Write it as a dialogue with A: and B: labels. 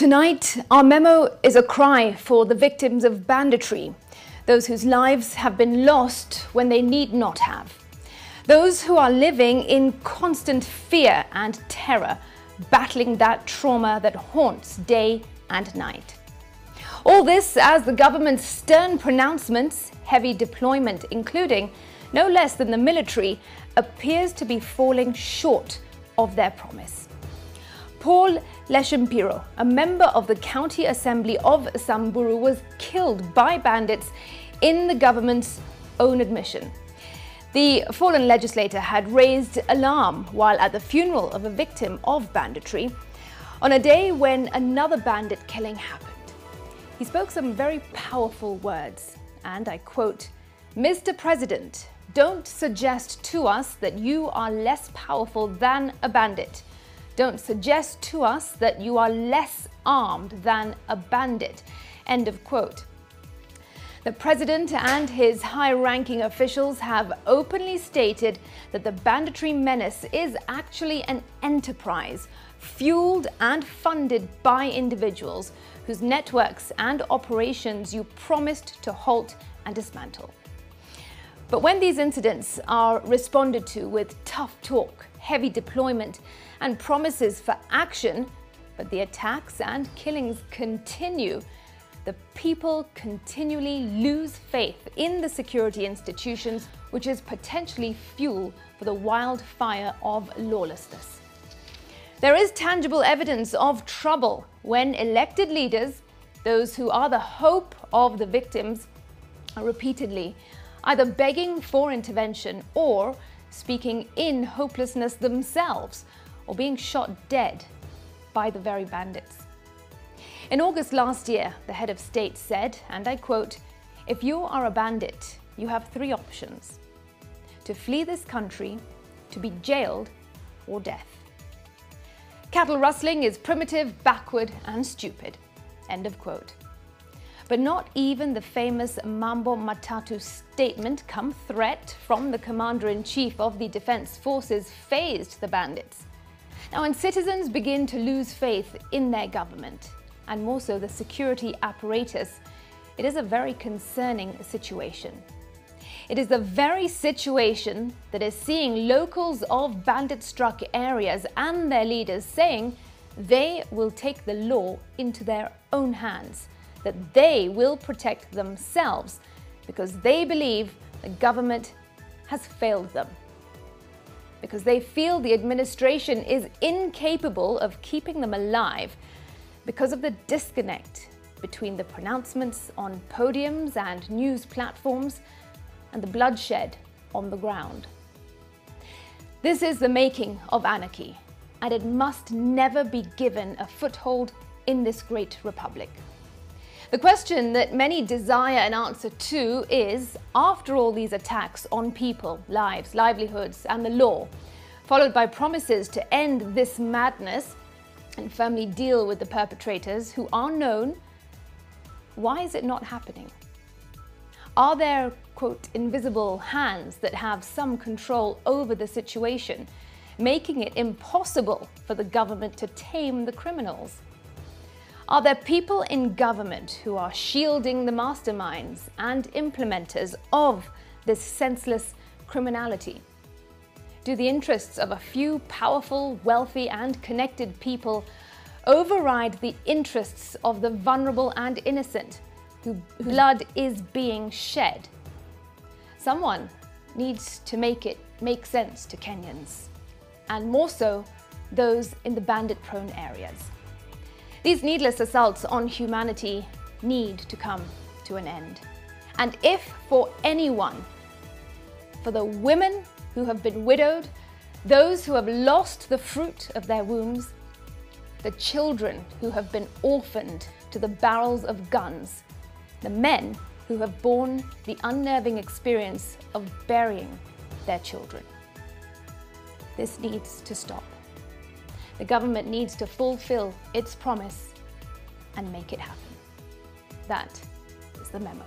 A: Tonight, our memo is a cry for the victims of banditry, those whose lives have been lost when they need not have, those who are living in constant fear and terror, battling that trauma that haunts day and night. All this as the government's stern pronouncements, heavy deployment, including no less than the military, appears to be falling short of their promise. Paul Leshimpiro, a member of the County Assembly of Samburu, was killed by bandits in the government's own admission. The fallen legislator had raised alarm while at the funeral of a victim of banditry on a day when another bandit killing happened. He spoke some very powerful words, and I quote, "Mr. President, don't suggest to us that you are less powerful than a bandit. Don't suggest to us that you are less armed than a bandit." End of quote. The president and his high-ranking officials have openly stated that the banditry menace is actually an enterprise fueled and funded by individuals whose networks and operations you promised to halt and dismantle. But when these incidents are responded to with tough talk, heavy deployment, and promises for action, but the attacks and killings continue, the people continually lose faith in the security institutions, which is potentially fuel for the wildfire of lawlessness. There is tangible evidence of trouble when elected leaders, those who are the hope of the victims, are repeatedly either begging for intervention or speaking in hopelessness themselves, or being shot dead by the very bandits. In August last year, the head of state said, and I quote, "If you are a bandit, you have three options: to flee this country, to be jailed, or death. Cattle rustling is primitive, backward, and stupid." End of quote. But not even the famous Mambo Matatu statement come threat from the commander-in-chief of the defense forces fazed the bandits. Now, when citizens begin to lose faith in their government, and more so the security apparatus, it is a very concerning situation. It is the very situation that is seeing locals of bandit-struck areas and their leaders saying they will take the law into their own hands, that they will protect themselves because they believe the government has failed them, because they feel the administration is incapable of keeping them alive because of the disconnect between the pronouncements on podiums and news platforms and the bloodshed on the ground. This is the making of anarchy, and it must never be given a foothold in this great republic. The question that many desire an answer to is, after all these attacks on people, lives, livelihoods, and the law, followed by promises to end this madness and firmly deal with the perpetrators who are known, why is it not happening? Are there, quote, invisible hands that have some control over the situation, making it impossible for the government to tame the criminals? Are there people in government who are shielding the masterminds and implementers of this senseless criminality? Do the interests of a few powerful, wealthy, and connected people override the interests of the vulnerable and innocent, whose blood is being shed? Someone needs to make it make sense to Kenyans, and more so those in the bandit-prone areas. These needless assaults on humanity need to come to an end. And if for anyone, for the women who have been widowed, those who have lost the fruit of their wombs, the children who have been orphaned to the barrels of guns, the men who have borne the unnerving experience of burying their children. This needs to stop. The government needs to fulfill its promise and make it happen. That is the memo.